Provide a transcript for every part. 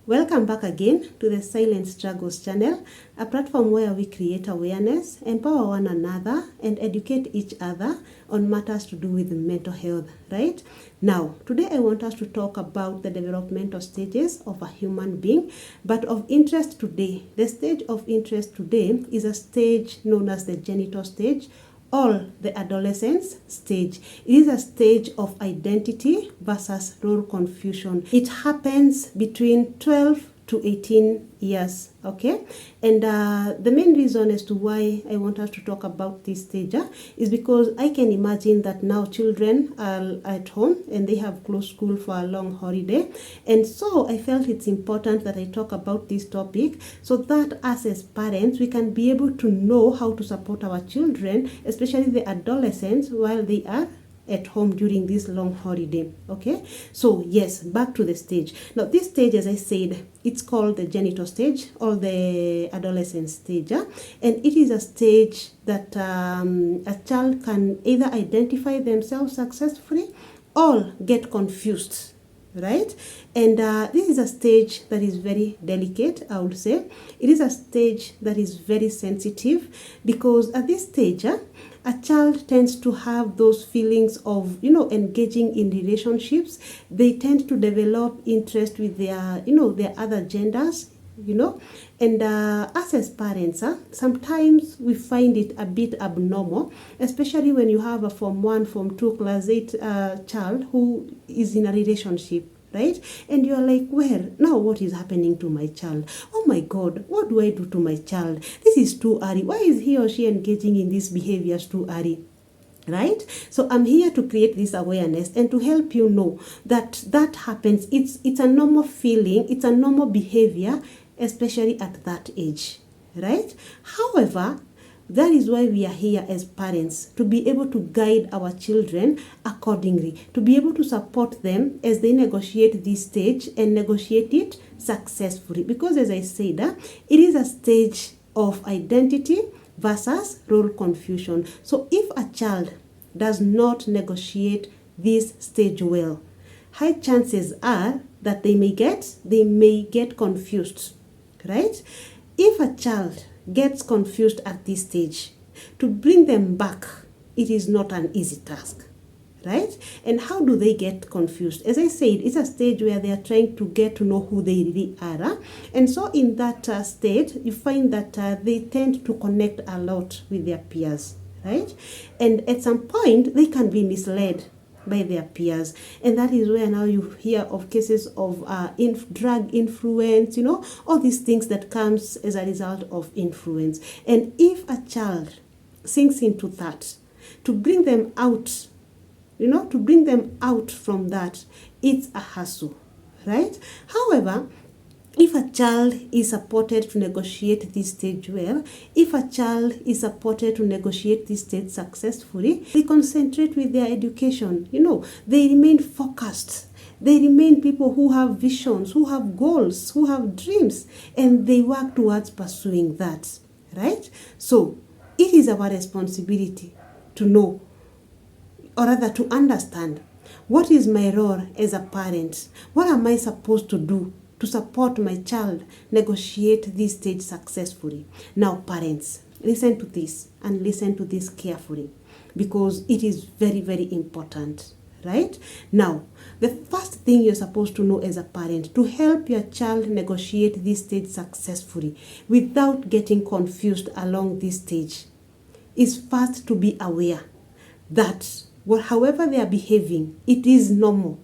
Welcome back again to the Silent Struggles channel, a platform where we create awareness, empower one another, and educate each other on matters to do with mental health, right? Now, today I want us to talk about the developmental stages of a human being, but of interest today. The stage of interest today is a stage known as the genital stage, or the adolescence stage. It is a stage of identity versus role confusion. It happens between 12 to 18 years, okay? And the main reason as to why I want us to talk about this stage is because I can imagine that now children are at home and they have closed school for a long holiday. And so I felt it's important that I talk about this topic so that us as parents, we can be able to know how to support our children, especially the adolescents, while they are at home during this long holiday. Okay, so yes, back to the stage. Now this stage, as I said, it's called the genital stage or the adolescent stage, and it is a stage that a child can either identify themselves successfully or get confused, right? And this is a stage that is very delicate, I would say. It is a stage that is very sensitive because at this stage, a child tends to have those feelings of, engaging in relationships. They tend to develop interest with their, their other genders, and us as parents, sometimes we find it a bit abnormal, especially when you have a Form 1, Form 2, Class 8 child who is in a relationship, right? And you're like, well, now what is happening to my child? Oh my God, what do I do to my child? This is too early. Why is he or she engaging in these behaviors too early? Right? So I'm here to create this awareness and to help you know that that happens. It's a normal feeling. It's a normal behavior, especially at that age, right? However, that is why we are here as parents, to be able to guide our children accordingly, to be able to support them as they negotiate this stage and negotiate it successfully. Because as I said, it is a stage of identity versus role confusion. So if a child does not negotiate this stage well, high chances are that they may get confused, right? If a child gets confused at this stage, to bring them back, it is not an easy task, right? And how do they get confused? As I said, it's a stage where they are trying to get to know who they really are. And so in that stage, you find that they tend to connect a lot with their peers, right? And at some point, they can be misled by their peers, and that is where now you hear of cases of drug influence, all these things that comes as a result of influence. And if a child sinks into that, to bring them out, from that, it's a hassle, right? However, if a child is supported to negotiate this stage well, if a child is supported to negotiate this stage successfully, they concentrate with their education. They remain focused. They remain people who have visions, who have goals, who have dreams, and they work towards pursuing that, right? So it is our responsibility to know, or rather to understand, what is my role as a parent? What am I supposed to do to support my child negotiate this stage successfully? Now, parents, listen to this and listen to this carefully, because it is very, very important, right? Now, the first thing you're supposed to know as a parent to help your child negotiate this stage successfully without getting confused along this stage is first to be aware that however they are behaving, it is normal,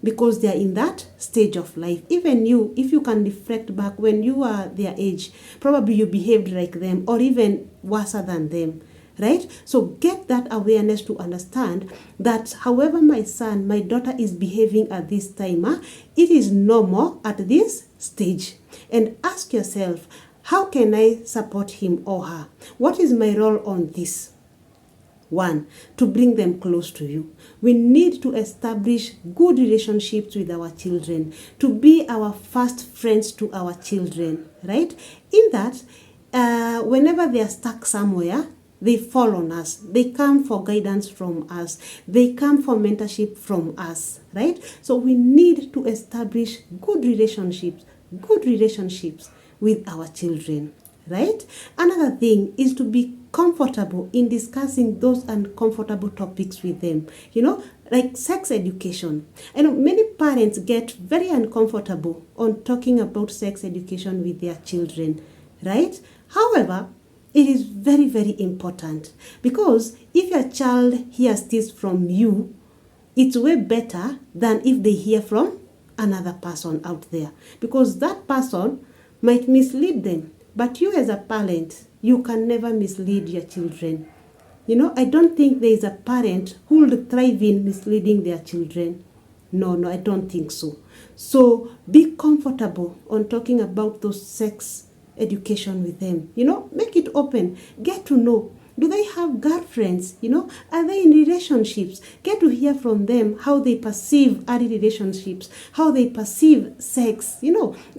because they are in that stage of life. Even you, if you can reflect back when you are their age, probably you behaved like them or even worse than them, right? So get that awareness to understand that however my son, my daughter is behaving at this time, it is normal at this stage. And ask yourself, how can I support him or her? What is my role on this? One, to bring them close to you. We need to establish good relationships with our children, to be our first friends to our children, right? In that, whenever they are stuck somewhere, they fall on us. They come for guidance from us. They come for mentorship from us, right? So we need to establish good relationships good relationships with our children, right? Another thing is to be comfortable in discussing those uncomfortable topics with them, like sex education. I know many parents get very uncomfortable on talking about sex education with their children, right? However, it is very, very important, because if your child hears this from you, it's way better than if they hear from another person out there, because that person might mislead them. But you as a parent, you can never mislead your children. I don't think there is a parent who will thrive in misleading their children. No, I don't think so. So be comfortable on talking about those sex education with them. Make it open. Get to know. Do they have girlfriends? Are they in relationships? Get to hear from them how they perceive early relationships, how they perceive sex.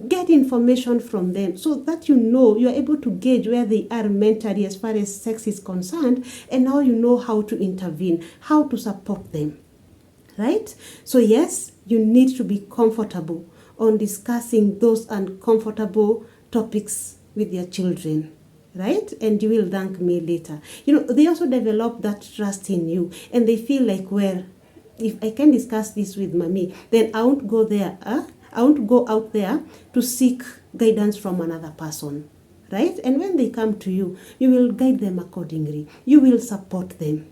Get information from them so that you are able to gauge where they are mentally as far as sex is concerned, and now you know how to intervene, how to support them. Right? So yes, you need to be comfortable on discussing those uncomfortable topics with your children. Right? And you will thank me later. They also develop that trust in you, and they feel like, well, if I can discuss this with mommy, then I won't go there. I won't go out there to seek guidance from another person. Right? And when they come to you, you will guide them accordingly. You will support them.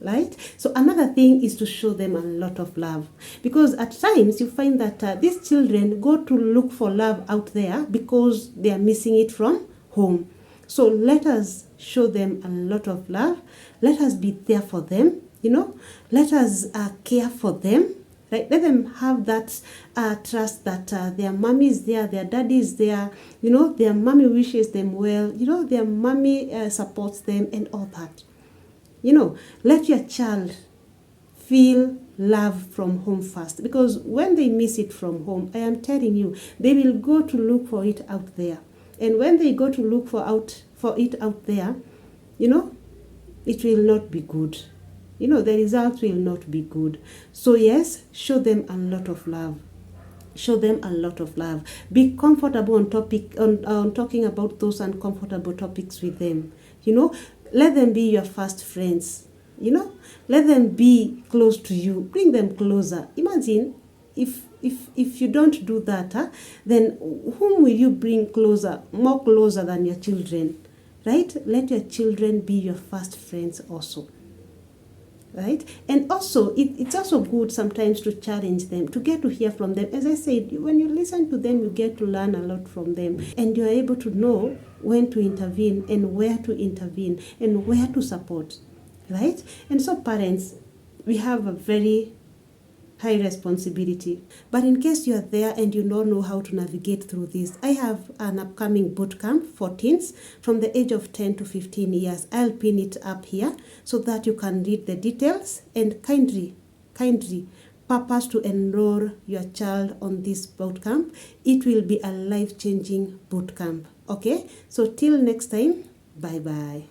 Right? So another thing is to show them a lot of love, because at times you find that these children go to look for love out there because they are missing it from home. So let us show them a lot of love. Let us be there for them. Let us care for them. Right? Let them have that trust that their mommy is there, their daddy is there. Their mommy wishes them well. Their mommy supports them and all that. Let your child feel love from home first, because when they miss it from home, I am telling you, they will go to look for it out there. And when they go to look for it out there, it will not be good. The results will not be good. So yes, show them a lot of love. Show them a lot of love. Be comfortable on talking about those uncomfortable topics with them. Let them be your first friends. Let them be close to you. Bring them closer. Imagine if you don't do that, then whom will you bring closer, more closer than your children? Right? Let your children be your first friends also. Right? And also, it's also good sometimes to challenge them, to get to hear from them. As I said, when you listen to them, you get to learn a lot from them. And you're able to know when to intervene and where to intervene and where to support. Right? And so parents, we have a very high responsibility. But in case you are there and you don't know how to navigate through this, I have an upcoming bootcamp for teens from the age of 10 to 15 years. I'll pin it up here so that you can read the details and kindly purpose to enroll your child on this bootcamp. It will be a life-changing bootcamp. Okay? So till next time, bye-bye.